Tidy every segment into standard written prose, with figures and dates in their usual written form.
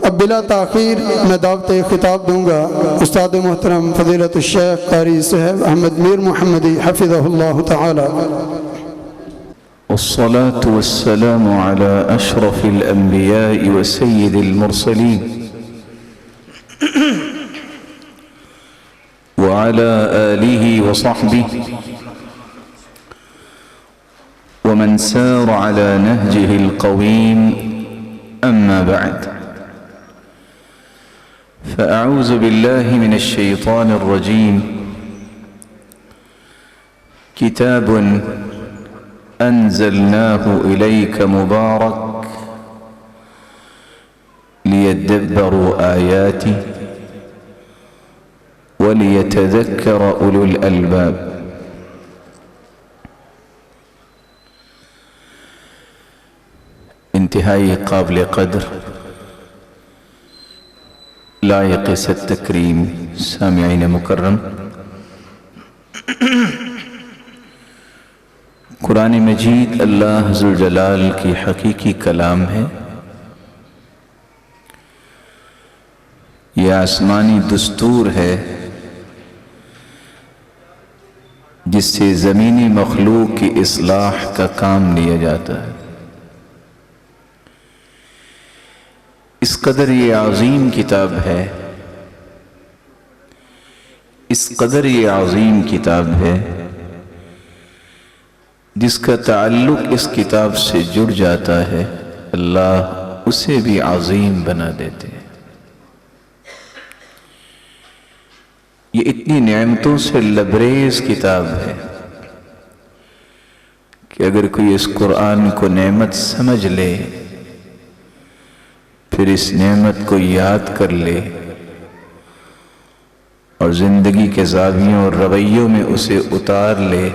اب بلا تاخیر میں دعوت خطاب دوں گا استاد محترم فضیلت الشیخ قاری صاحب احمد میر محمدی حفظہ اللہ تعالی۔ والصلاة والسلام على أشرف الأنبياء وسيد المرسلين وعلى آله وصحبه ومن سار على نهجه القويم، أما بعد، فأعوذ بالله من الشيطان الرجيم. كتاب أنزلناه إليك مبارك ليدبروا آياته وليتذكر أولو الألباب. انتہائی قابل قدر لائق ست تکریم سامعین مکرم، قرآن مجید اللہ ذوالجلال کی حقیقی کلام ہے۔ یہ آسمانی دستور ہے جس سے زمینی مخلوق کی اصلاح کا کام لیا جاتا ہے۔ اس قدر یہ عظیم کتاب ہے، اس قدر یہ عظیم کتاب ہے، جس کا تعلق اس کتاب سے جڑ جاتا ہے اللہ اسے بھی عظیم بنا دیتے ہیں۔ یہ اتنی نعمتوں سے لبریز کتاب ہے کہ اگر کوئی اس قرآن کو نعمت سمجھ لے، پھر اس نعمت کو یاد کر لے اور زندگی کے زاویوں اور رویوں میں اسے اتار لے،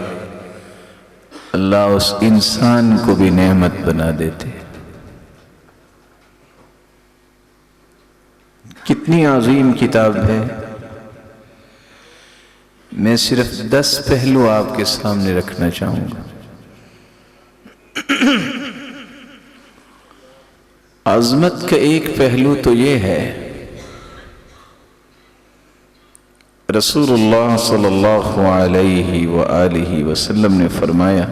اللہ اس انسان کو بھی نعمت بنا دیتے۔ کتنی عظیم کتاب ہے۔ میں صرف 10 پہلو آپ کے سامنے رکھنا چاہوں گا۔ عظمت کا ایک پہلو تو یہ ہے، رسول اللہ صلی اللہ علیہ وآلہ وسلم نے فرمایا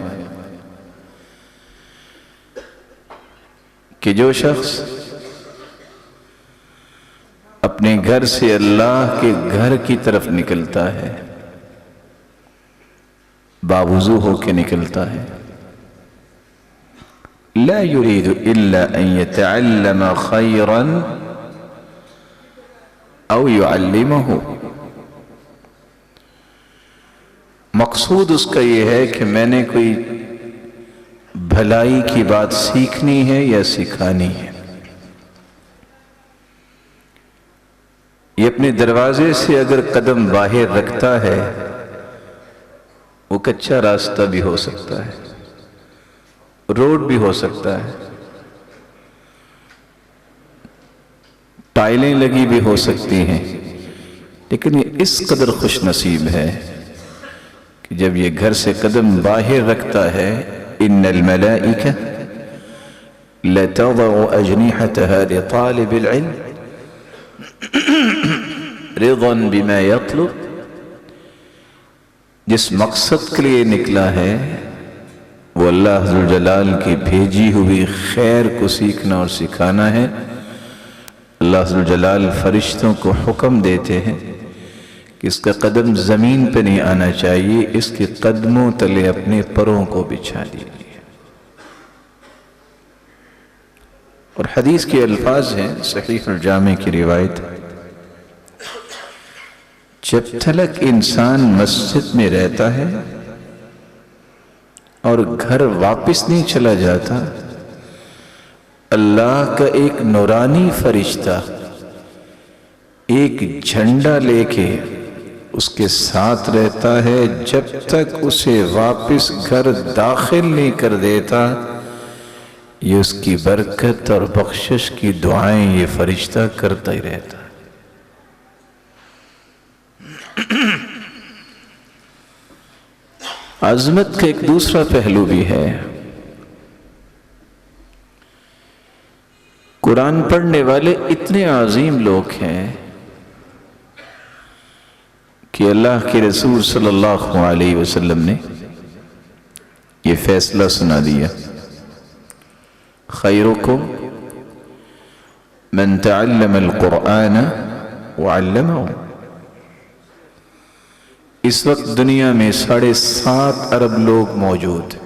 کہ جو شخص اپنے گھر سے اللہ کے گھر کی طرف نکلتا ہے، باوضو ہو کے نکلتا ہے، لا يريد إلا أن يتعلم خيرا أو يعلمه، مقصود اس کا یہ ہے کہ میں نے کوئی بھلائی کی بات سیکھنی ہے یا سکھانی ہے۔ یہ اپنے دروازے سے اگر قدم باہر رکھتا ہے، وہ کچا راستہ بھی ہو سکتا ہے، روڈ بھی ہو سکتا ہے، ٹائلیں لگی بھی ہو سکتی ہیں، لیکن یہ اس قدر خوش نصیب ہے کہ جب یہ گھر سے قدم باہر رکھتا ہے، ان الملائکہ لتضع اجنحتها لطالب العلم رضا بما يطلب، جس مقصد کے لیے نکلا ہے وہ اللہ ذوالجلال کی بھیجی ہوئی خیر کو سیکھنا اور سکھانا ہے۔ اللہ ذوالجلال فرشتوں کو حکم دیتے ہیں کہ اس کا قدم زمین پہ نہیں آنا چاہیے، اس کے قدموں تلے اپنے پروں کو بچھا دیجیے۔ اور حدیث کے الفاظ ہیں، صحیح الجامع کی روایت، جب تلک انسان مسجد میں رہتا ہے اور گھر واپس نہیں چلا جاتا، اللہ کا ایک نورانی فرشتہ ایک جھنڈا لے کے اس کے ساتھ رہتا ہے جب تک اسے واپس گھر داخل نہیں کر دیتا۔ یہ اس کی برکت اور بخشش کی دعائیں یہ فرشتہ کرتا ہی رہتا ہے۔ عظمت کا ایک دوسرا پہلو بھی ہے۔ قرآن پڑھنے والے اتنے عظیم لوگ ہیں کہ اللہ کے رسول صلی اللہ علیہ وسلم نے یہ فیصلہ سنا دیا، خیرکم من تعلم القرآن وعلمہ۔ اس وقت دنیا میں 7.5 ارب لوگ موجود ہیں،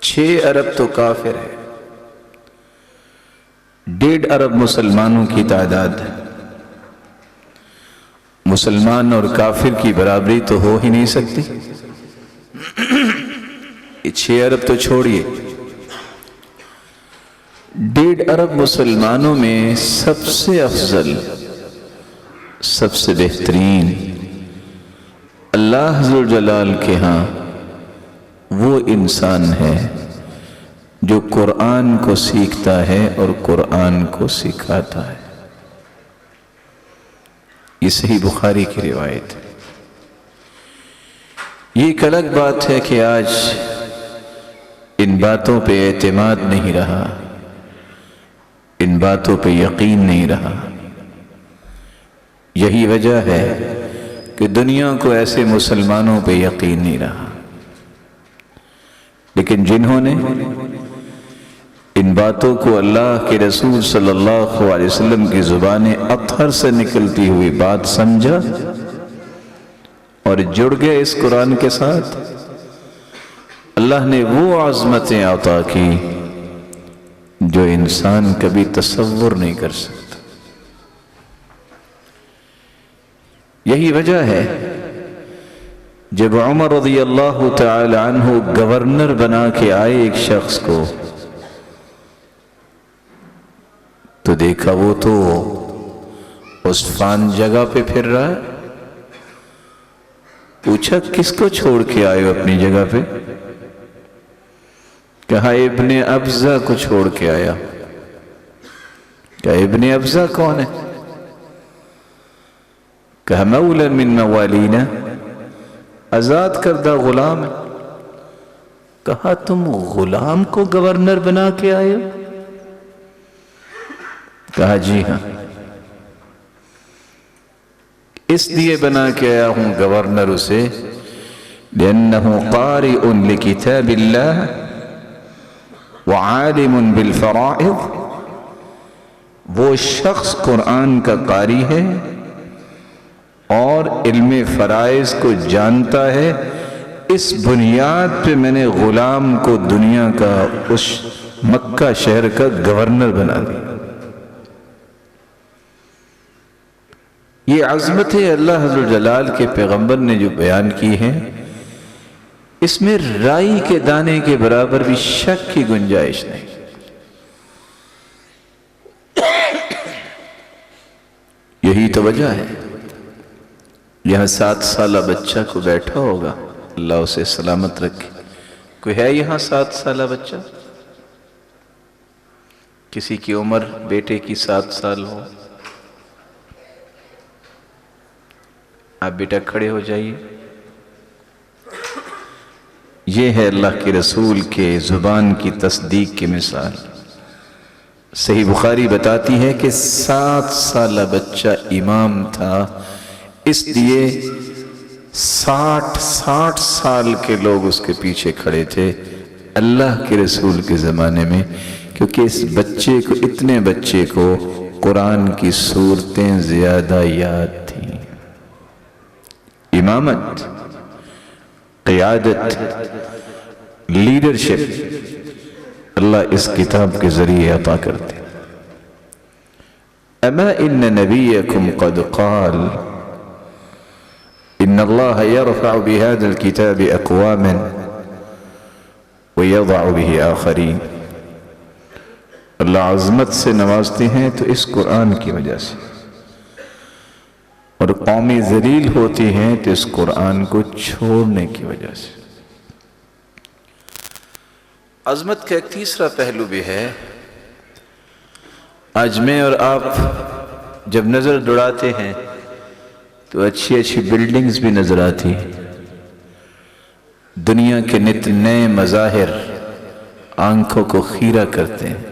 6 ارب تو کافر ہے، 1.5 ارب مسلمانوں کی تعداد ہے۔ مسلمان اور کافر کی برابری تو ہو ہی نہیں سکتی۔ یہ 6 ارب تو چھوڑیے، 1.5 ارب مسلمانوں میں سب سے افضل، سب سے بہترین اللہ ذوالجلال کے ہاں وہ انسان ہے جو قرآن کو سیکھتا ہے اور قرآن کو سکھاتا ہے۔ یہ صحیح بخاری کی روایت ہے۔ یہ ایک الگ بات ہے کہ آج ان باتوں پہ اعتماد نہیں رہا، ان باتوں پہ یقین نہیں رہا۔ یہی وجہ ہے کہ دنیا کو ایسے مسلمانوں پہ یقین نہیں رہا، لیکن جنہوں نے ان باتوں کو اللہ کے رسول صلی اللہ علیہ وسلم کی زبان اطہر سے نکلتی ہوئی بات سمجھا اور جڑ گئے اس قرآن کے ساتھ، اللہ نے وہ عظمتیں عطا کی جو انسان کبھی تصور نہیں کر سکتا۔ یہی وجہ ہے جب عمر رضی اللہ تعالی عنہ گورنر بنا کے آئے ایک شخص کو، تو دیکھا وہ تو اس فان جگہ پہ پھر رہا ہے۔ پوچھا کس کو چھوڑ کے آئے ہو اپنی جگہ پہ؟ کہا ابن ابزہ کو چھوڑ کے آیا۔ کہا ابن ابزہ کون ہے؟ کہا مولا من موالینا، آزاد کردہ غلام ہے۔ کہا تم غلام کو گورنر بنا کے آئے ہو؟ کہا جی ہاں، اس لیے بنا کے آیا ہوں گورنر اسے لأنه قارئ لکتاب اللہ وعالم بالفرائض، وہ شخص قرآن کا قاری ہے اور علم فرائض کو جانتا ہے۔ اس بنیاد پہ میں نے غلام کو دنیا کا، اس مکہ شہر کا گورنر بنا دیا۔ یہ عظمتیں اللہ ذوالجلال کے پیغمبر نے جو بیان کی ہیں، اس میں رائی کے دانے کے برابر بھی شک کی گنجائش نہیں۔ یہی تو وجہ ہے، یہاں 7 سالہ بچہ کو بیٹھا ہوگا، اللہ اسے سلامت رکھے۔ کوئی ہے یہاں 7 سالہ بچہ؟ کسی کی عمر بیٹے کی 7 سال ہو؟ آپ بیٹا کھڑے ہو جائیے۔ یہ ہے اللہ کے رسول کے زبان کی تصدیق کی مثال۔ صحیح بخاری بتاتی ہے کہ 7 سالہ بچہ امام تھا، اس لیے 60 سال کے لوگ اس کے پیچھے کھڑے تھے اللہ کے رسول کے زمانے میں، کیونکہ اس بچے کو، اتنے بچے کو قرآن کی سورتیں زیادہ یاد تھیں۔ امامت، قیادت، لیڈرشپ اللہ اس کتاب کے ذریعے عطا کرتے۔ اما ان نبیکم قد قال ان اللہ یرفع بهذا الكتاب اقواما ویضع به آخرین۔ اللہ عظمت سے نوازتے ہیں تو اس قرآن کی وجہ سے، اور قومی ذلیل ہوتی ہیں تو اس قرآن کو چھوڑنے کی وجہ سے۔ عظمت کا ایک تیسرا پہلو بھی ہے۔ آج میں اور آپ جب نظر دوڑاتے ہیں تو اچھی اچھی بلڈنگز بھی نظر آتی ہیں، دنیا کے نت نئے مظاہر آنکھوں کو خیرہ کرتے ہیں،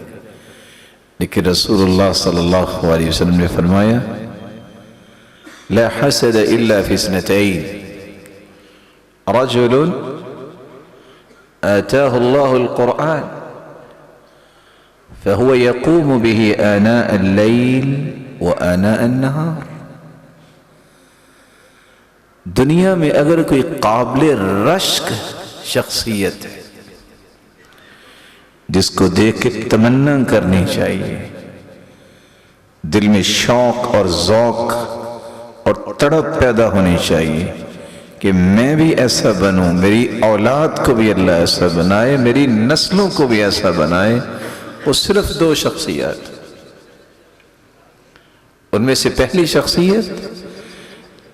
لیکن رسول اللہ صلی اللہ علیہ وسلم نے فرمایا لا حسد الا فی اثنتین، رجل آتاه الله القرآن فهو يقوم به آناء الليل وآناء النهار۔ دنیا میں اگر کوئی قابل رشک شخصیت ہے جس کو دیکھ کے تمنا کرنی چاہیے، دل میں شوق اور ذوق اور تڑپ پیدا ہونی چاہیے کہ میں بھی ایسا بنوں، میری اولاد کو بھی اللہ ایسا بنائے، میری نسلوں کو بھی ایسا بنائے، وہ صرف دو شخصیات۔ ان میں سے پہلی شخصیت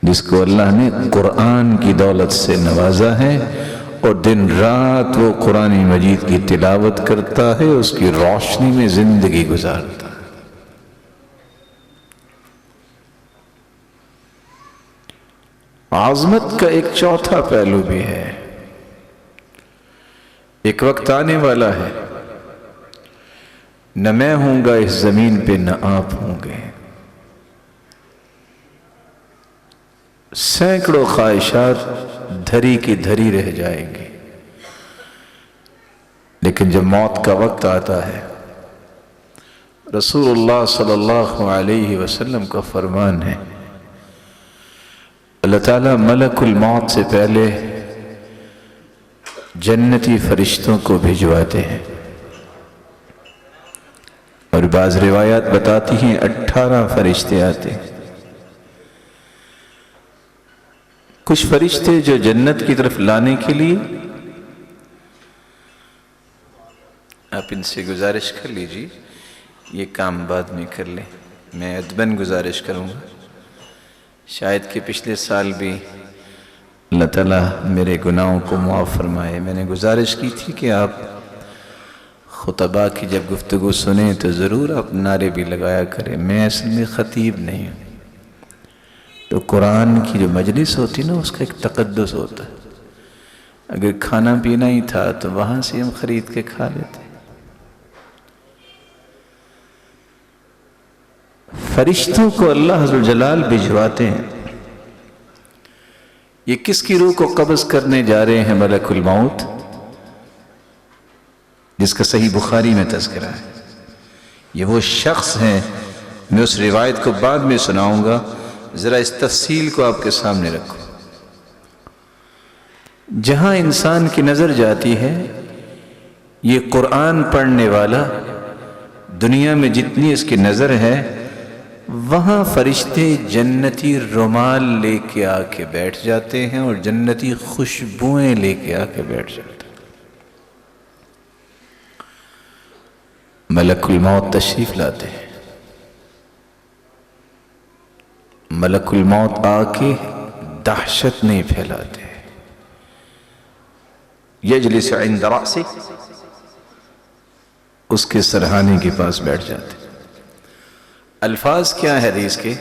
جس کو اللہ نے قرآن کی دولت سے نوازا ہے اور دن رات وہ قرآن مجید کی تلاوت کرتا ہے، اس کی روشنی میں زندگی گزارتا ہے۔ عظمت کا ایک چوتھا پہلو بھی ہے۔ ایک وقت آنے والا ہے نہ میں ہوں گا اس زمین پہ نہ آپ ہوں گے، سینکڑوں خواہشات دھری کی دھری رہ جائیں گے، لیکن جب موت کا وقت آتا ہے، رسول اللہ صلی اللہ علیہ وسلم کا فرمان ہے اللہ تعالیٰ ملک الموت سے پہلے جنتی فرشتوں کو بھجواتے ہیں، اور بعض روایات بتاتی ہیں 18 فرشتے آتے ہیں۔ کچھ فرشتے جو جنت کی طرف لانے کے لیے، آپ ان سے گزارش کر لیجیے، یہ کام بعد میں کر لیں، میں ادباً گزارش کروں گا۔ شاید کہ پچھلے سال بھی اللہ تعالیٰ میرے گناہوں کو معاف فرمائے، میں نے گزارش کی تھی کہ آپ خطبہ کی جب گفتگو سنیں تو ضرور آپ نعرے بھی لگایا کریں۔ میں اصل میں خطیب نہیں ہوں، تو قرآن کی جو مجلس ہوتی نا اس کا ایک تقدس ہوتا ہے۔ اگر کھانا پینا ہی تھا تو وہاں سے ہم خرید کے کھا لیتے۔ فرشتوں کو اللہ عز و جلال بھجواتے ہیں۔ یہ کس کی روح کو قبض کرنے جا رہے ہیں؟ ملک الموت، جس کا صحیح بخاری میں تذکرہ ہے۔ یہ وہ شخص ہیں، میں اس روایت کو بعد میں سناؤں گا، ذرا اس تفصیل کو آپ کے سامنے رکھو۔ جہاں انسان کی نظر جاتی ہے، یہ قرآن پڑھنے والا، دنیا میں جتنی اس کی نظر ہے، وہاں فرشتے جنتی رومال لے کے آ کے بیٹھ جاتے ہیں اور جنتی خوشبوئیں لے کے آ کے بیٹھ جاتے ہیں۔ ملک الموت تشریف لاتے ہیں، ملک الموت آ کے دہشت نہیں پھیلاتے، یجلس عند رأسہ، اس کے سرہانے کے پاس بیٹھ جاتے ہیں۔ الفاظ کیا ہے حدیث کے؟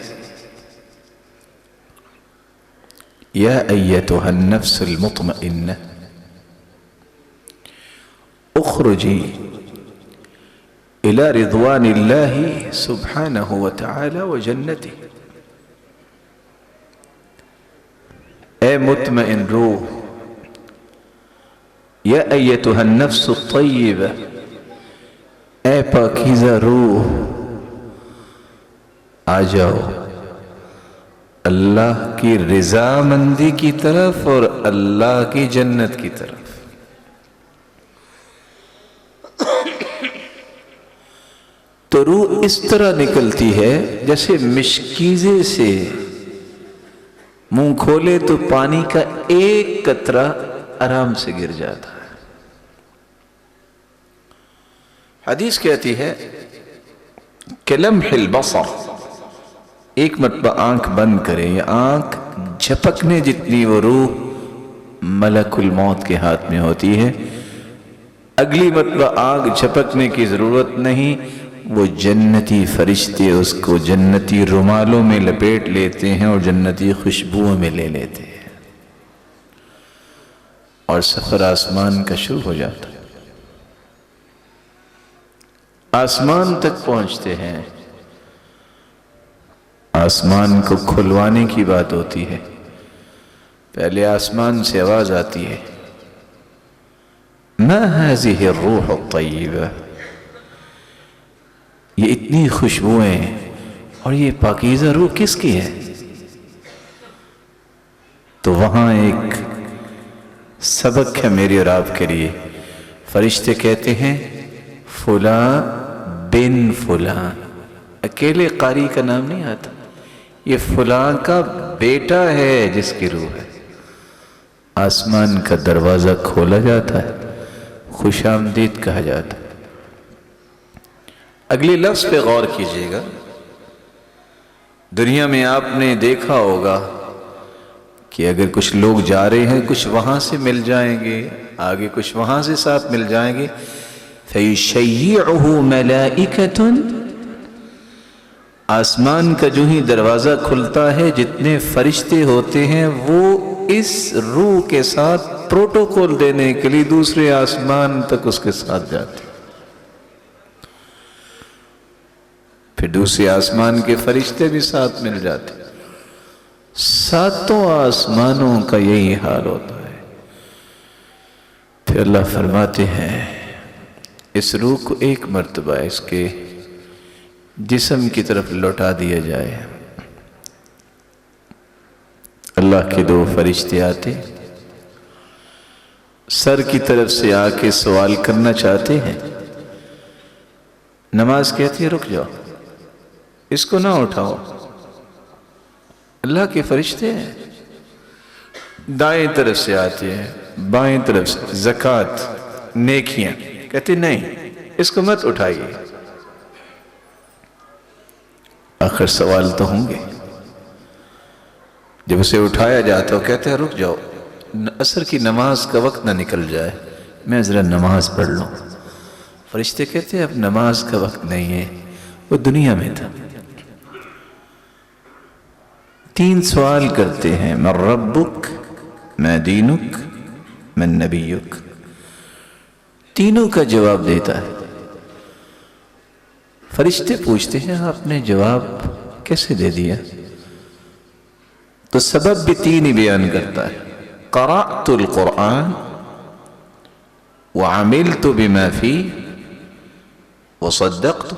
یا ایتها النفس المطمئنہ اخرجی الى رضوان اللہ سبحانہ وتعالی وجنتہ۔ اے مطمئن روح، یا ایتها النفس الطیبہ، اے پاکیزہ روح، آ جاؤ اللہ کی رضامندی کی طرف اور اللہ کی جنت کی طرف۔ تو روح اس طرح نکلتی ہے جیسے مشکیزے سے منہ کھولے تو پانی کا ایک قطرہ آرام سے گر جاتا ہے۔ حدیث کہتی ہے کہ لمح البصر، ایک مرتبہ آنکھ بند کرے یا آنکھ جھپکنے جتنی وہ روح ملک الموت کے ہاتھ میں ہوتی ہے، اگلی مرتبہ آنکھ جھپکنے کی ضرورت نہیں، وہ جنتی فرشتے اس کو جنتی رومالوں میں لپیٹ لیتے ہیں اور جنتی خوشبوؤں میں لے لیتے ہیں، اور سفر آسمان کا شروع ہو جاتا ہے۔ آسمان تک پہنچتے ہیں، آسمان کو کھلوانے کی بات ہوتی ہے، پہلے آسمان سے آواز آتی ہے، ما هذه الروح الطیبہ، یہ اتنی خوشبوئیں اور یہ پاکیزہ روح کس کی ہے؟ تو وہاں ایک سبق ہے میری اور آپ کے لیے۔ فرشتے کہتے ہیں فلاں بن فلاں، اکیلے قاری کا نام نہیں آتا، یہ فلاں کا بیٹا ہے جس کی روح ہے۔ آسمان کا دروازہ کھولا جاتا ہے، خوش آمدید کہا جاتا ہے۔ اگلے لفظ پہ غور کیجئے گا۔ دنیا میں آپ نے دیکھا ہوگا کہ اگر کچھ لوگ جا رہے ہیں، کچھ وہاں سے مل جائیں گے، آگے کچھ وہاں سے ساتھ مل جائیں گے، فَيُشَيِّعُهُ مَلَائِكَةٌ، آسمان کا جو ہی دروازہ کھلتا ہے جتنے فرشتے ہوتے ہیں وہ اس روح کے ساتھ پروٹوکول دینے کے لیے دوسرے آسمان تک اس کے ساتھ جاتے ہیں۔ پھر دوسرے آسمان کے فرشتے بھی ساتھ مل جاتے ہیں۔ ساتوں آسمانوں کا یہی حال ہوتا ہے۔ پھر اللہ فرماتے ہیں اس روح کو ایک مرتبہ اس کے جسم کی طرف لوٹا دیا جائے۔ اللہ کے دو فرشتے آتے سر کی طرف سے آ کے سوال کرنا چاہتے ہیں۔ نماز کہتی ہے رک جاؤ، اس کو نہ اٹھاؤ، اللہ کے فرشتے ہیں۔ دائیں طرف سے آتے ہیں، بائیں طرف سے زکوٰۃ نیکیاں، کہتے نہیں اس کو مت اٹھائیے۔ آخر سوال تو ہوں گے۔ جب اسے اٹھایا جاتا ہے کہتے ہیں رک جاؤ، عصر کی نماز کا وقت نہ نکل جائے، میں ذرا نماز پڑھ لوں۔ فرشتے کہتے ہیں اب نماز کا وقت نہیں ہے، وہ دنیا میں تھا۔ تین سوال کرتے ہیں، من ربک، ما دینک، من نبیک۔ تینوں کا جواب دیتا ہے۔ فرشتے پوچھتے ہیں آپ نے جواب کیسے دے دیا؟ تو سبب بھی تین ہی بیان کرتا ہے۔ قرأت القرآن وعملت بما فيه وصدقت،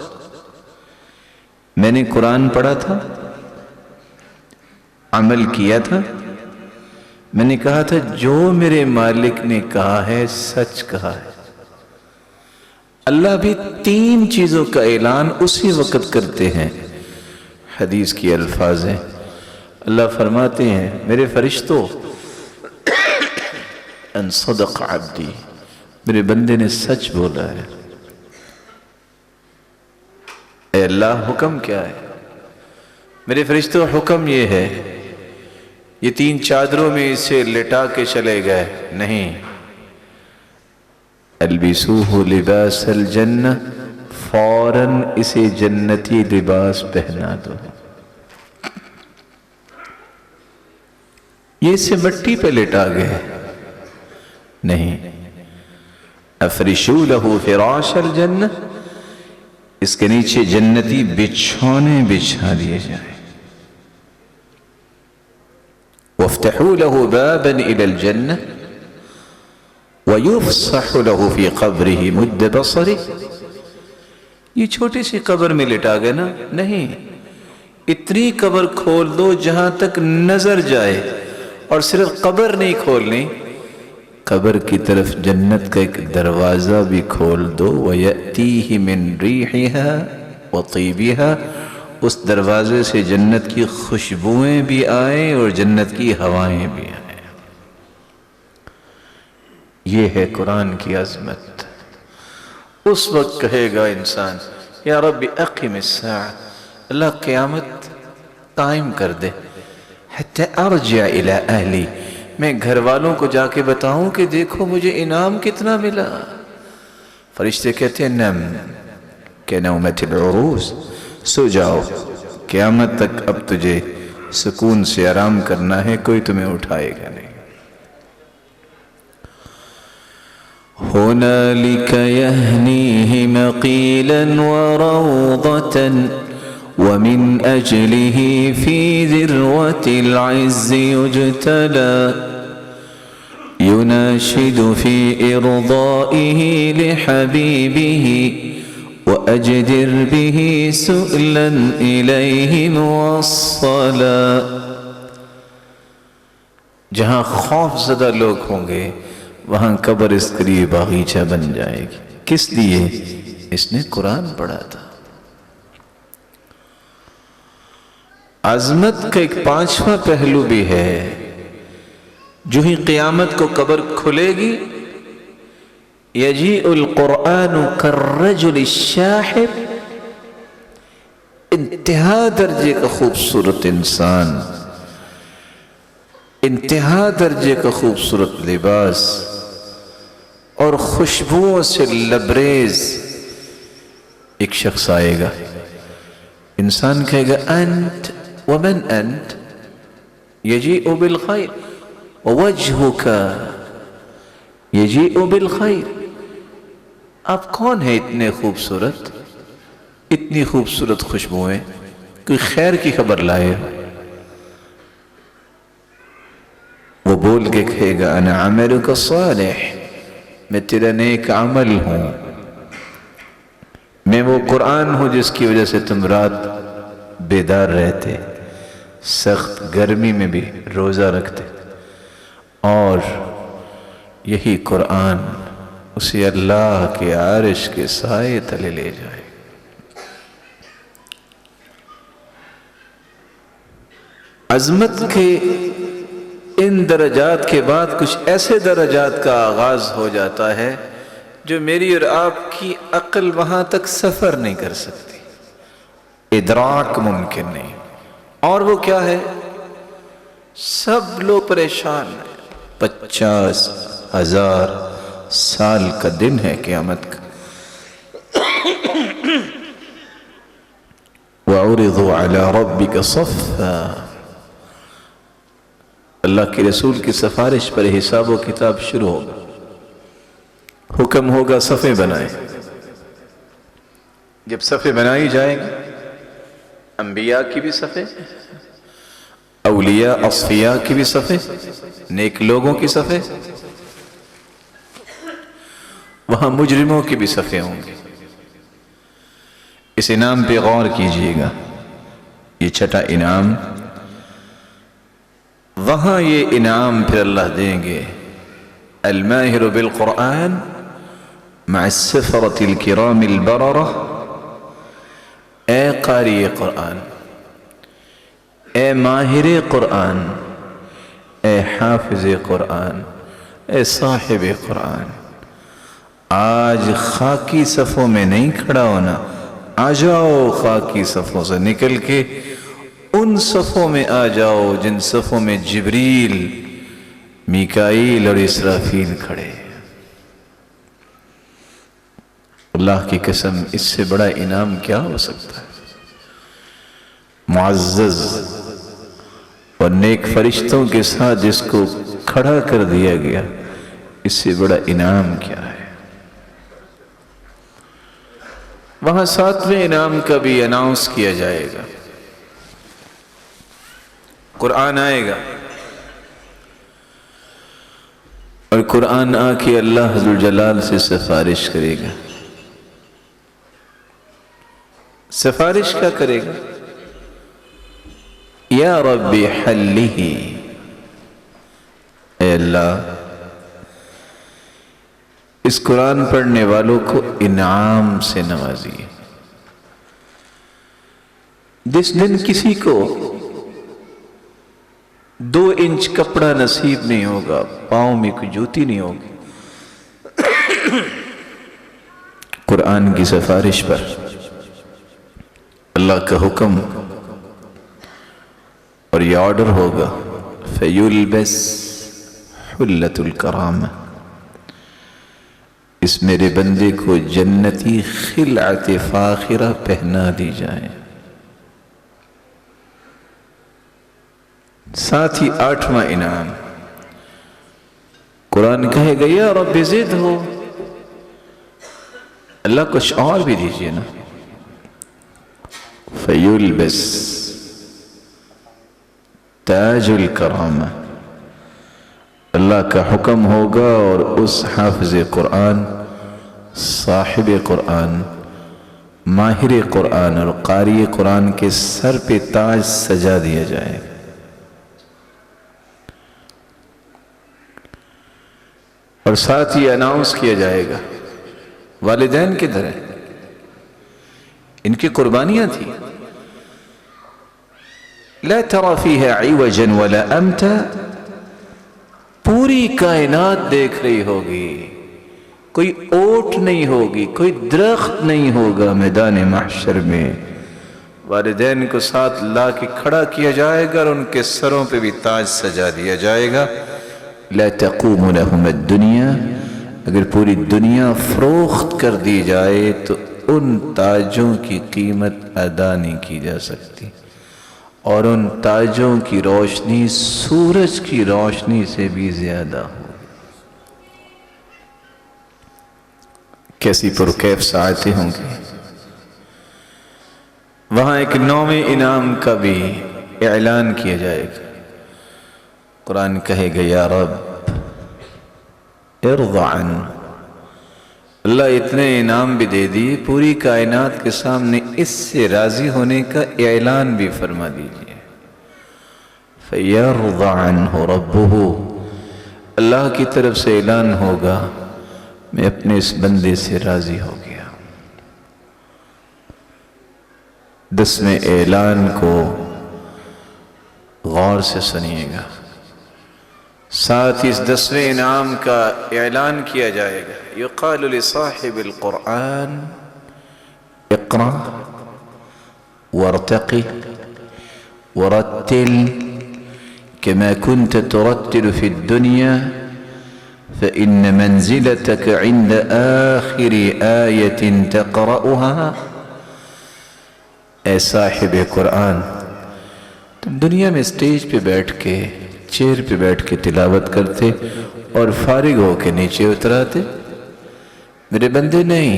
میں نے قرآن پڑھا تھا، عمل کیا تھا، میں نے کہا تھا جو میرے مالک نے کہا ہے سچ کہا ہے۔ اللہ بھی تین چیزوں کا اعلان اسی وقت کرتے ہیں۔ حدیث کی الفاظ ہیں، اللہ فرماتے ہیں میرے فرشتوں ان صدق عبدی، میرے بندے نے سچ بولا ہے۔ اے اللہ حکم کیا ہے؟ میرے فرشتوں حکم یہ ہے، یہ تین چادروں میں اسے لٹا کے چلے گئے نہیں، البسوہ لباس الجنہ، فوراً اسے جنتی لباس پہنا دو۔ یہ اسے مٹی پہ لٹا گئے نہیں، افرشوا لہ فراش الجنہ، اس کے نیچے جنتی بچھونے بچھا دیے جائیں۔ وافتحوا لہ بابا الى الجنہ وَيُفْصَحُ لَهُ فِي قَبْرِهِ مُدَّ بَصَرِهِ، یہ چھوٹی سی قبر میں لٹا گئے نا، نہیں، اتنی قبر کھول دو جہاں تک نظر جائے، اور صرف قبر نہیں کھولنی، قبر کی طرف جنت کا ایک دروازہ بھی کھول دو، وَيَأْتِيهِ مِن رِيحِهَا وَطِيبِهَا، اس دروازے سے جنت کی خوشبوئیں بھی آئیں اور جنت کی ہوائیں بھی آئیں۔ یہ ہے قرآن کی عظمت۔ اس وقت کہے گا انسان یا رب اقم الساعہ، اللہ قیامت قائم کر دے، حتی ارجع الی اہلی، میں گھر والوں کو جا کے بتاؤں کہ دیکھو مجھے انعام کتنا ملا۔ فرشتے کہتے ہیں نم کنومۃ العروس، سو جاؤ، قیامت تک اب تجھے سکون سے آرام کرنا ہے، کوئی تمہیں اٹھائے گا نہیں۔ ہو هنالك يهنيه مقيلا وروضة ومن أجله في ذروة العز يجتلى يناشد في إرضائه لحبيبه وأجدر به سؤلا إليه موصلا. جہاں خوف زدہ لوگ ہوں گے وہاں قبر اس کے لیے باغیچہ بن جائے گی. کس لیے؟ اس نے قرآن پڑھا تھا. عظمت کا ایک پانچواں پہلو بھی ہے. جو ہی قیامت کو قبر کھلے گی یجیء القرآن کالرجل الشاحب، انتہا درجے کا خوبصورت انسان، انتہا درجے کا خوبصورت لباس اور خوشبوؤں سے لبریز ایک شخص آئے گا. انسان کہے گا انت ومن انت؟ یجیء بالخیر ووجہک یجیء بالخیر. آپ کون ہیں اتنے خوبصورت، اتنی خوبصورت خوشبوئیں، کوئی خیر کی خبر لائے؟ وہ بول کے کہے گا انا عملک صالح، میں تیرا نیک عمل ہوں، میں وہ قرآن ہوں جس کی وجہ سے تم رات بیدار رہتے، سخت گرمی میں بھی روزہ رکھتے، اور یہی قرآن اسے اللہ کے عرش کے سائے تلے لے جائے. عظمت کے ان درجات کے بعد کچھ ایسے درجات کا آغاز ہو جاتا ہے جو میری اور آپ کی عقل وہاں تک سفر نہیں کر سکتی، ادراک ممکن نہیں. اور وہ کیا ہے؟ سب لوگ پریشان ہیں. 50,000 سال کا دن ہے قیامت کا. وَعُرِضُوا عَلَىٰ رَبِّكَ صَفًّا، اللہ کے رسول کی سفارش پر حساب و کتاب شروع ہوگا. حکم ہوگا صفیں بنائیں. جب صفیں بنائی جائیں گی، انبیاء کی بھی صفیں، اولیاء اصفیاء کی بھی صفیں، نیک لوگوں کی صفیں، وہاں مجرموں کی بھی صفیں ہوں گی. اس انعام پہ غور کیجئے گا. یہ چھٹا انعام، وہاں یہ انعام پھر اللہ دیں گے الماہر بالقرآن مع السفرة الكرام البررة. اے قاری قرآن، اے ماہر قرآن، اے حافظ قرآن، اے صاحب قرآن، آج خاکی صفوں میں نہیں کھڑا ہونا. آ جاؤ خاکی صفوں سے نکل کے ان صفوں میں آ جاؤ جن صفوں میں جبریل، میکائیل اور اسرافیل کھڑے. اللہ کی قسم، اس سے بڑا انعام کیا ہو سکتا ہے؟ معزز اور نیک فرشتوں کے ساتھ جس کو کھڑا کر دیا گیا، اس سے بڑا انعام کیا ہے؟ وہاں 7ویں انعام کا بھی اناؤنس کیا جائے گا. قرآن آئے گا اور قرآن آ کے اللہ ذوالجلال سے سفارش کرے گا. سفارش کیا کرے گا؟ یا رب حلہ، اے اللہ اس قرآن پڑھنے والوں کو انعام سے نوازیے. جس دن کسی کو 2 انچ کپڑا نصیب نہیں ہوگا، پاؤں میں کوئی جوتی نہیں ہوگی، قرآن کی سفارش پر اللہ کا حکم اور یہ آرڈر ہوگا فَيُلْبَسْ حُلَّةُ الْكَرَامَةِ، اس میرے بندے کو جنتی خلعت فاخرہ پہنا دی جائے. ساتھ ہی 8واں انعام، قرآن کہے گا یا رب زد ہو، اللہ کچھ اور بھی دیجئے نا. فیلبس تاج الکرامہ، اللہ کا حکم ہوگا اور اس حافظ قرآن، صاحب قرآن، ماہر قرآن اور قاری قرآن کے سر پہ تاج سجا دیا جائے گا. اور ساتھ یہ اناؤنس کیا جائے گا والدین کدھر ہیں؟ ان کی قربانیاں تھیں. لا ترى فيها عوجا ولا امتا، پوری کائنات دیکھ رہی ہوگی، کوئی اوٹ نہیں ہوگی، کوئی درخت نہیں ہوگا میدان محشر میں. والدین کو ساتھ لا کے کھڑا کیا جائے گا اور ان کے سروں پہ بھی تاج سجا دیا جائے گا. لا تقوم لهم الدنیا، اگر پوری دنیا فروخت کر دی جائے تو ان تاجوں کی قیمت ادا نہیں کی جا سکتی، اور ان تاجوں کی روشنی سورج کی روشنی سے بھی زیادہ ہو. کیسی پرکیف ساعتیں ہوں گی. وہاں ایک 9ویں انعام کا بھی اعلان کیا جائے گا. قرآن کہے گا یا رب ارض عن، اللہ اتنے انعام بھی دے دی، پوری کائنات کے سامنے اس سے راضی ہونے کا اعلان بھی فرما دیجئے. فَيَرْضَ عَنْهُ رَبُّهُ، اللہ کی طرف سے اعلان ہوگا میں اپنے اس بندے سے راضی ہو گیا. 10ویں اعلان کو غور سے سنیے گا. ساتھ اس 10ویں انعام کا اعلان کیا جائے گا. یقال لصاحب القرآن اقرأ وارتقي ورتل كما كنت ترتل في الدنيا فإن منزلتك عند آخر آية تقرأها. اے صاحب قرآن، تم دنیا میں اسٹیج پہ بیٹھ کے، چیئر پہ بیٹھ کے تلاوت کرتے اور فارغ ہو کے نیچے اتراتے. میرے بندے نہیں،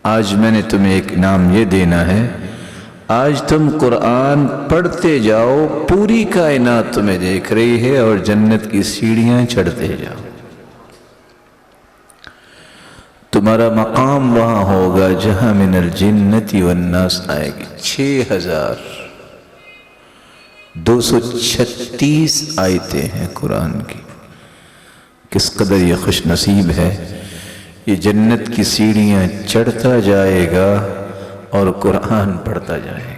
آج میں نے تمہیں ایک انعام یہ دینا ہے، آج تم قرآن پڑھتے جاؤ، پوری کائنات تمہیں دیکھ رہی ہے اور جنت کی سیڑھیاں چڑھتے جاؤ. تمہارا مقام وہاں ہوگا جہاں من الجنت والناس آئے گی. 6236 آیتیں ہیں قرآن کی. کس قدر یہ خوش نصیب ہے، یہ جنت کی سیڑھیاں چڑھتا جائے گا اور قرآن پڑھتا جائے گا.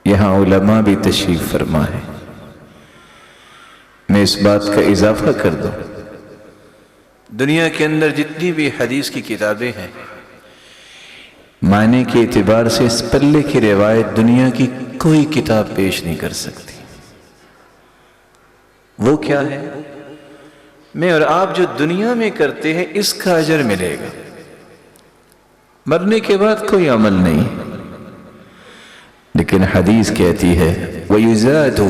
یہاں علماء بھی تشریف فرما ہے. میں اس بات کا اضافہ کر دوں، دنیا کے اندر جتنی بھی حدیث کی کتابیں ہیں، معنی کے اعتبار سے اس پلے کی روایت دنیا کی کوئی کتاب پیش نہیں کر سکتی. وہ کیا ہے؟ میں اور آپ جو دنیا میں کرتے ہیں اس کا اجر ملے گا، مرنے کے بعد کوئی عمل نہیں. لیکن حدیث کہتی ہے وَيُزَادُ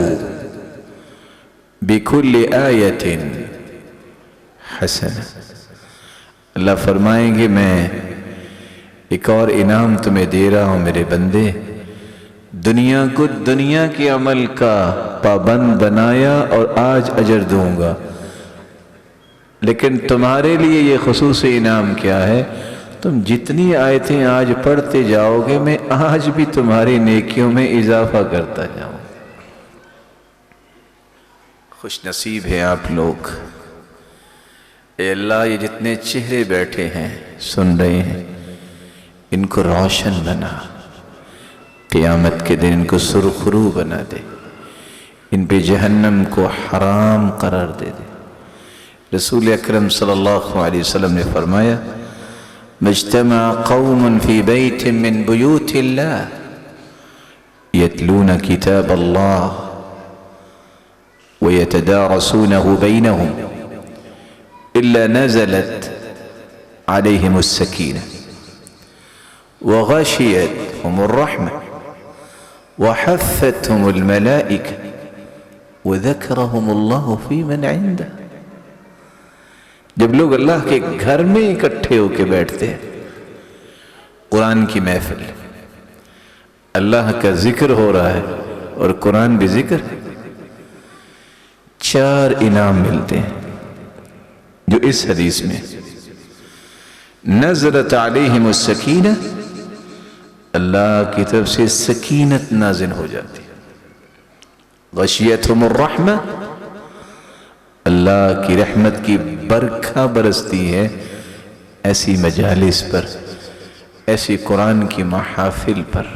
بِكُلِّ آیَةٍ حَسَنَةٍ، اللہ فرمائیں گے میں ایک اور انعام تمہیں دے رہا ہوں میرے بندے. دنیا کو دنیا کے عمل کا پابند بنایا اور آج اجر دوں گا، لیکن تمہارے لیے یہ خصوصی انعام کیا ہے؟ تم جتنی آیتیں آج پڑھتے جاؤ گے میں آج بھی تمہاری نیکیوں میں اضافہ کرتا جاؤں. خوش نصیب ہے آپ لوگ. اے اللہ، یہ جتنے چہرے بیٹھے ہیں سن رہے ہیں، ان کو روشن بنا، قیامت کے دن ان کو سرخرو بنا دے، ان پہ جہنم کو حرام قرار دے دے. رسول اکرم صلی اللہ علیہ وسلم نے فرمایا مجتمع قوم فی بیت من بیوت اللہ یتلون کتاب اللہ ویتدارسونہ بینہم الا نزلت علیہم السکینہ وغشیتہم الرحمہ وحفتہم الملائکہ وذکرہم اللہ فی من عندہ. جب لوگ اللہ کے گھر میں اکٹھے ہو کے بیٹھتے ہیں، قرآن کی محفل، اللہ کا ذکر ہو رہا ہے اور قرآن بھی ذکر ہے، 4 انعام ملتے ہیں جو اس حدیث میں نزلت علیہم السکینہ، اللہ کی طرف سے سکینت نازل ہو جاتی ہے، غشیتہم الرحمہ، اللہ کی رحمت کی برکھا برستی ہے ایسی مجالس پر، ایسی قرآن کی محافل پر،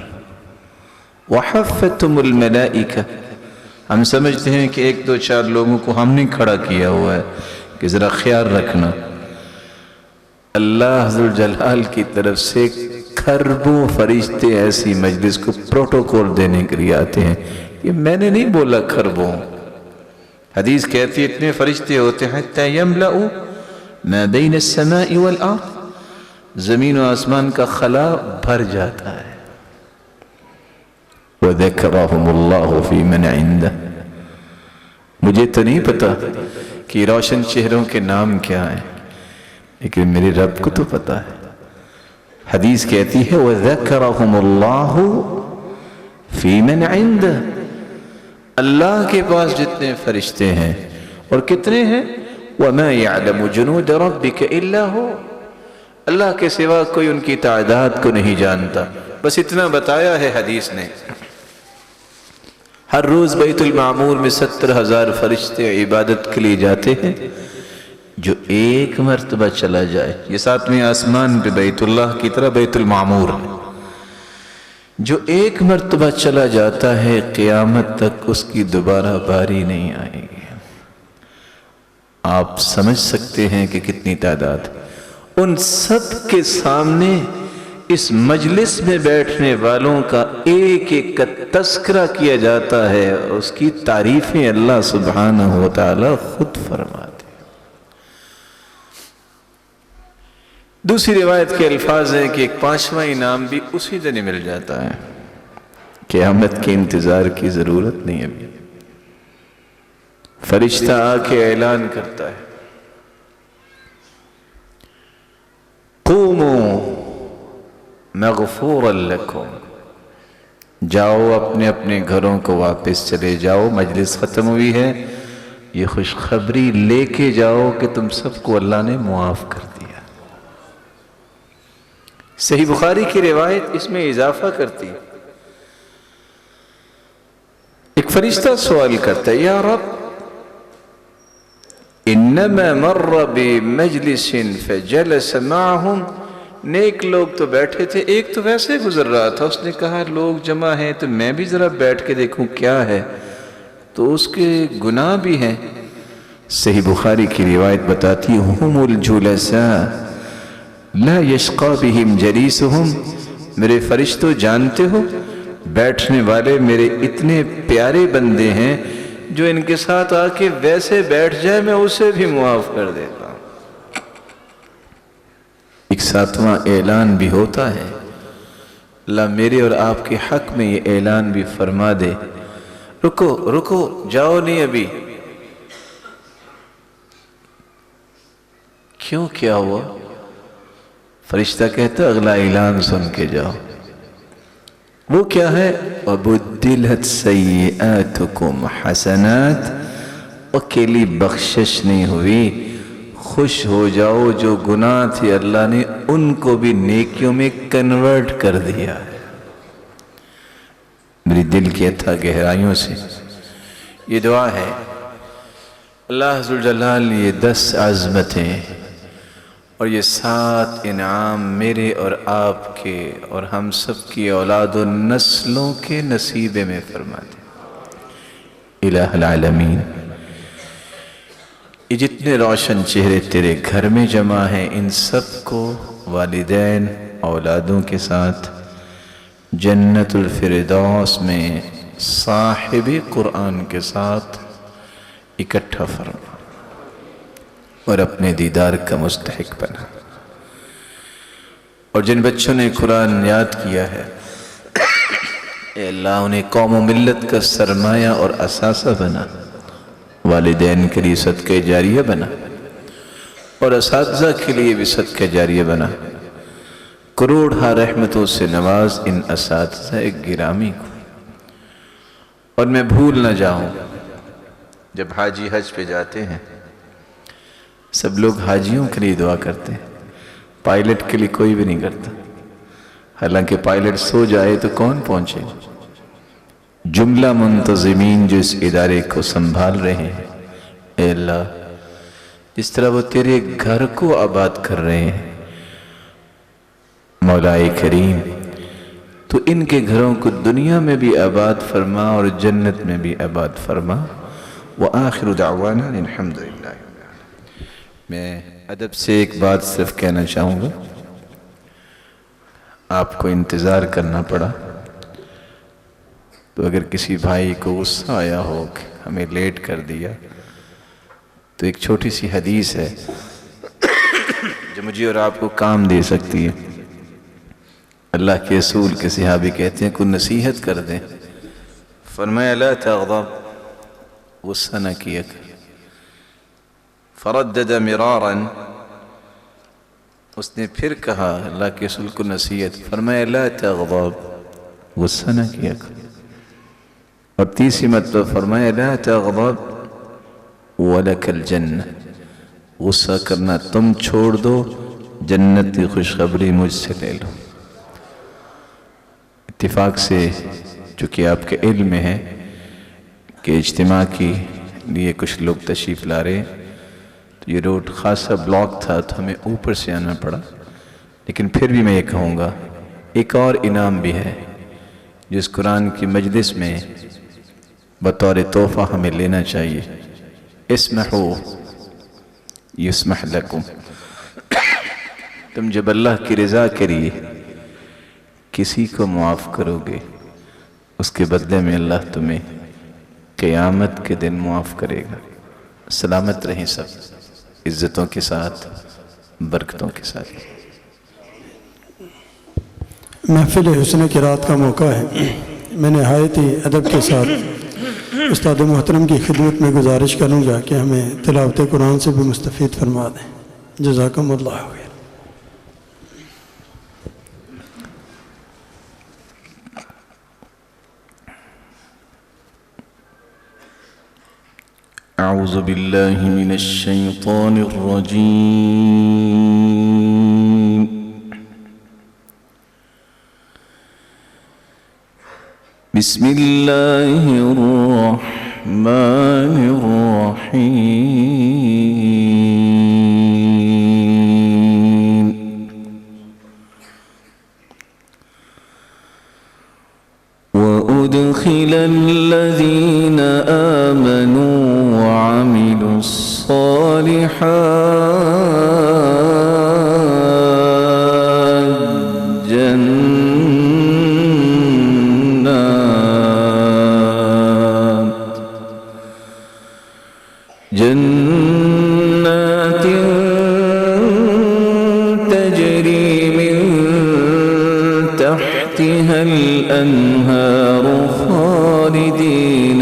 وحفتہم الملائکہ، ہم سمجھتے ہیں کہ 1 2 4 لوگوں کو ہم نے کھڑا کیا ہوا ہے کہ ذرا خیال رکھنا، اللہ ذوالجلال کی طرف سے کھربوں فرشتے ایسی مجلس کو پروٹوکول دینے کے لیے آتے ہیں۔ یہ میں نے نہیں بولا کھربوں، حدیث کہتی ہے اتنے فرشتے ہوتے ہیں حتی یملأ ما بین السماء والارض، زمین و آسمان کا خلا بھر جاتا ہے۔ وَذَكَرَهُمُ اللَّهُ فِي مَنْ عِنْدَهُ، مجھے تو نہیں پتا کہ روشن چہروں کے نام کیا ہیں، لیکن میرے رب کو تو پتا ہے۔ حدیث کہتی ہے وَذَكَرَهُمُ اللَّهُ فِي مَنْ عِنْدَهُ، اللہ کے پاس جتنے فرشتے ہیں اور کتنے ہیں، وَمَا يَعْلَمُ جُنُودَ رَبِّكَ إِلَّا هُوَ، اللہ کے سوا کوئی ان کی تعداد کو نہیں جانتا، بس اتنا بتایا ہے حدیث نے۔ ہر روز بیت المعمور میں 70,000 فرشتے عبادت کے لیے جاتے ہیں، جو 1 مرتبہ چلا جائے، یہ 7ویں آسمان پہ بیت اللہ کی طرح بیت المعمور ہے، جو 1 مرتبہ چلا جاتا ہے قیامت تک اس کی دوبارہ باری نہیں آئے گی۔ آپ سمجھ سکتے ہیں کہ کتنی تعداد، ان سب کے سامنے اس مجلس میں بیٹھنے والوں کا ایک ایک کا تذکرہ کیا جاتا ہے، اس کی تعریفیں اللہ سبحانہ و تعالی خود فرماتے ہیں۔ دوسری روایت کے الفاظ ہیں کہ ایک 5واں انعام بھی اسی دن مل جاتا ہے، قیامت کے انتظار کی ضرورت نہیں ابھی، فرشتہ آ کے اعلان کرتا ہے قوموا مغفورا لکم، جاؤ اپنے اپنے گھروں کو واپس چلے جاؤ، مجلس ختم ہوئی ہے، یہ خوشخبری لے کے جاؤ کہ تم سب کو اللہ نے معاف کر دیا۔ صحیح بخاری کی روایت اس میں اضافہ کرتی ہے، ایک فرشتہ سوال کرتا ہے یا رب انما مر بمجلس فجلس معهم، نیک لوگ تو بیٹھے تھے، ایک تو ویسے گزر رہا تھا، اس نے کہا لوگ جمع ہیں تو میں بھی ذرا بیٹھ کے دیکھوں کیا ہے، تو اس کے گناہ بھی ہیں۔ صحیح بخاری کی روایت بتاتی ہم الجلساء لا یشقى بهم جلیسهم، میرے فرشتوں جانتے ہو بیٹھنے والے میرے اتنے پیارے بندے ہیں، جو ان کے ساتھ آ کے ویسے بیٹھ جائے میں اسے بھی معاف کر دیتا ہوں۔ ایک 7واں اعلان بھی ہوتا ہے، اللہ میرے اور آپ کے حق میں یہ اعلان بھی فرما دے، رکو رکو جاؤ نہیں ابھی، کیوں کیا ہوا؟ فرشتہ کہتا اگلا اعلان سن کے جاؤ، وہ کیا ہے؟ وَبُدِّلَتْ سَيِّئَاتُكُمْ حَسَنَاتٍ، اکیلی بخشش نہیں ہوئی، خوش ہو جاؤ جو گناہ تھے اللہ نے ان کو بھی نیکیوں میں کنورٹ کر دیا ہے۔ میری دل کی اتھا گہرائیوں سے یہ دعا ہے، اللہ ذوالجلال یہ 10 عظمتیں اور یہ 7 انعام میرے اور آپ کے اور ہم سب کی اولاد و نسلوں کے نصیبے میں فرما دے۔ الہ العالمین، یہ جتنے روشن چہرے تیرے گھر میں جمع ہیں، ان سب کو والدین اولادوں کے ساتھ جنت الفردوس میں صاحب قرآن کے ساتھ اکٹھا فرما اور اپنے دیدار کا مستحق بنا۔ اور جن بچوں نے قرآن یاد کیا ہے اے اللہ انہیں قوم و ملت کا سرمایہ اور اثاثہ بنا، والدین کے لیے صدقہ جاریہ بنا، اور اساتذہ کے لیے بھی صدقہ جاریہ بنا۔ کروڑہا رحمتوں سے نواز ان اساتذہ گرامی کو۔ اور میں بھول نہ جاؤں، جب حاجی حج پہ جاتے ہیں سب لوگ حاجیوں کے لیے دعا کرتے ہیں، پائلٹ کے لیے کوئی بھی نہیں کرتا، حالانکہ پائلٹ سو جائے تو کون پہنچے؟ جملہ منتظمین جو اس ادارے کو سنبھال رہے ہیں، اے اللہ جس طرح وہ تیرے گھر کو آباد کر رہے ہیں، مولا کریم تو ان کے گھروں کو دنیا میں بھی آباد فرما اور جنت میں بھی آباد فرما۔ وآخر دعوانا الحمدللہ۔ میں ادب سے ایک بات صرف کہنا چاہوں گا، آپ کو انتظار کرنا پڑا تو اگر کسی بھائی کو غصہ آیا ہو کہ ہمیں لیٹ کر دیا، تو ایک چھوٹی سی حدیث ہے جو مجھے اور آپ کو کام دے سکتی ہے۔ اللہ کے رسول کے صحابی کہتے ہیں کوئی نصیحت کر دیں، فرمایا لا تغضب، غصہ نہ کیا کر۔ فردد مرارا، اس نے پھر کہا اللہ کے رسول کو نصیحت، فرمایا لا تغضب، غصہ نہ کیا کر۔ اور تیسری مرتبہ فرمایا لا تغضب ولک الجنہ، غصہ کرنا تم چھوڑ دو، جنت کی خوشخبری مجھ سے لے لو۔ اتفاق سے چونکہ آپ کے علم میں ہے کہ اجتماع کے لیے کچھ لوگ تشریف لا رہے ہیں، تو یہ روڈ خاصا بلاک تھا تو ہمیں اوپر سے آنا پڑا، لیکن پھر بھی میں یہ کہوں گا ایک اور انعام بھی ہے جس قرآن کی مجلس میں بطور تحفہ ہمیں لینا چاہیے۔ اسمحو یسمح لکم، تم جب اللہ کی رضا کے لیے کسی کو معاف کرو گے، اس کے بدلے میں اللہ تمہیں قیامت کے دن معاف کرے گا۔ سلامت رہیں سب، عزتوں کے ساتھ، برکتوں کے ساتھ۔ محفل حسن قرات کا موقع ہے، میں نہایت ہی ادب کے ساتھ استاد محترم کی خدمت میں گزارش کروں گا کہ ہمیں تلاوت قرآن سے بھی مستفید فرما دیں۔ جزاکم اللہ خیر۔ اعوذ باللہ من الشیطان الرجیم، بسم اللہ الرحمن الرحیم، وَأُدْخِلَ الَّذِينَ آمَنُوا وَعَمِلُوا الصَّالِحَاتِ جنات تجری من تحتها الأنهار خالدين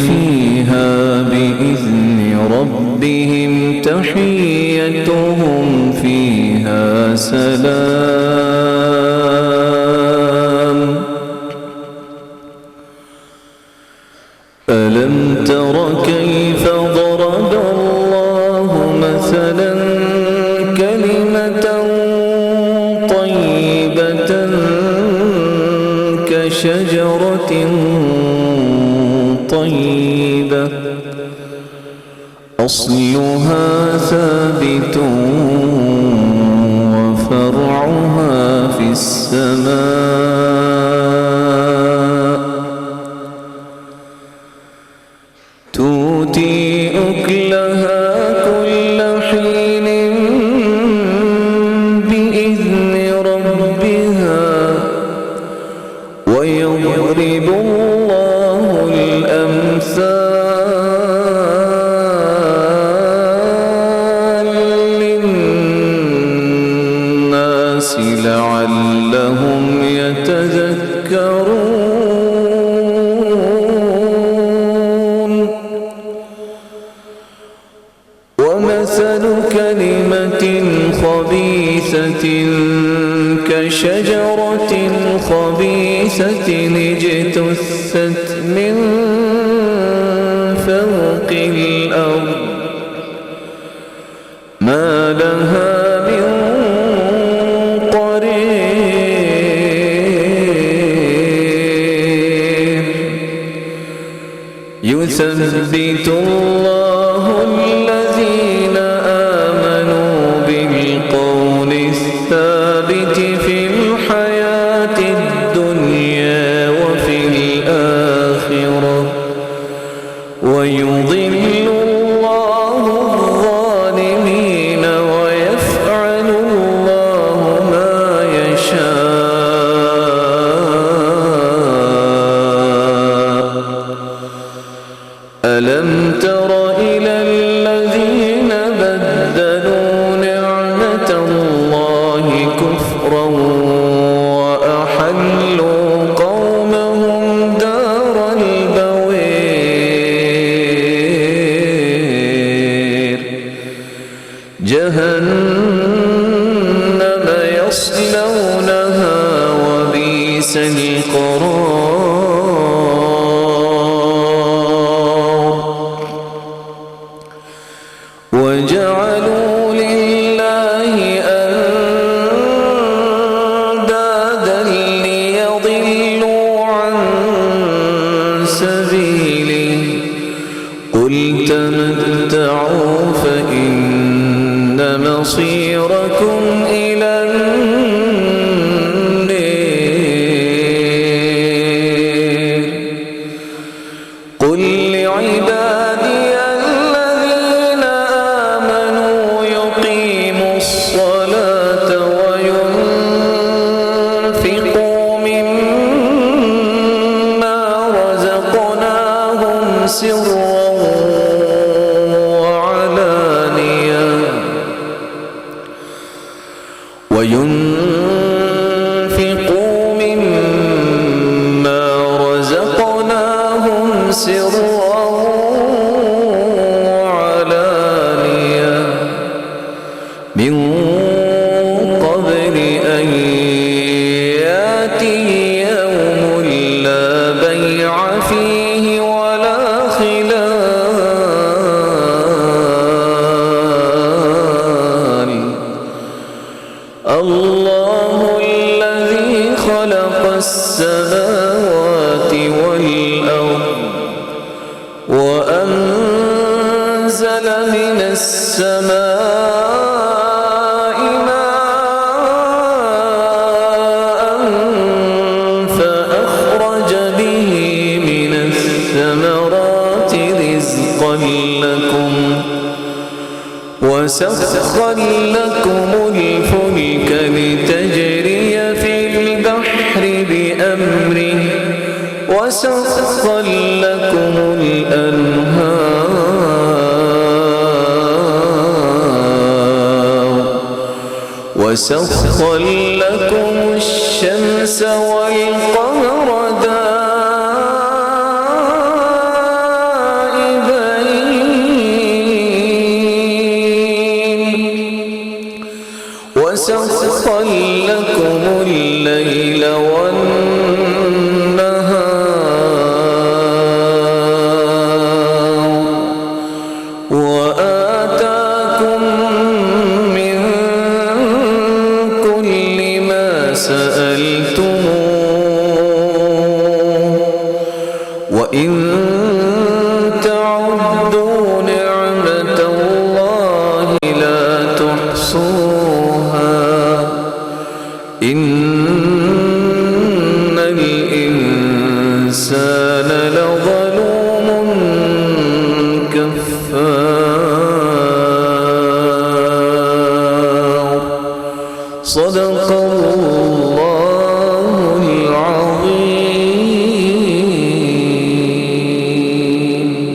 فيها بإذن ربهم تحيتهم فيها سلام ألم تر كيف ضرب الله مثلا كلمة طيبة كشجرة طيبة أصلها ثابت وفرعها في السماء تؤتي أكلها كل حين بإذن ربها ويضرب الله الأمثال للناس لعلهم ومثل كلمة خبيثة كشجرة خبيثة اجتثت من فوق الأرض ما لها من قرير يثبت الله الذين آمنوا بالقول الثابت في الحياة الدنيا وفي الآخرة ويضل الله الظالمين ويفعل الله ما يشاء ألم تر إلى الذين بدلوا نعمة الله كفرا وأحلوا قومهم دار البوير جهنم يصلونها وبئس القرار وجعلوا لله أندادا ليضلوا عن سبيله قل تمتعوا فإن مصيركم إلى النار قل لعبادي الذين آمنوا يقيموا الصلاة وينفقوا مما رزقناهم سرا وعلانية من قبل أن يأتي يوم لا بيع فيه ولا خلال الله الذي خلق السماوات والأرض وأنزل من السماء ماء فأخرج به من الثمرات رزقا لكم وسخر لكم الفلك لتجري في البحر بأمره وسخر لكم الأنهار وسخر لكم الشمس والقمر دائبين وسخر لكم الليل والنهار وآتاكم من كل ما سألتموه وإن تعدوا نعمة الله لا تحصوها إن الإنسان لظلوم كفار صدق الله العظيم.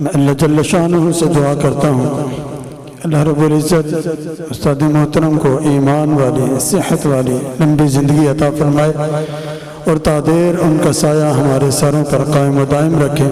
میں اللہ جل شانہ سے دعا کرتا ہوں اللہ رب العزت استاد محترم کو ایمان والی صحت والی لمبی زندگی عطا فرمائے اور تا دیر ان کا سایہ ہمارے سروں پر قائم و دائم رکھے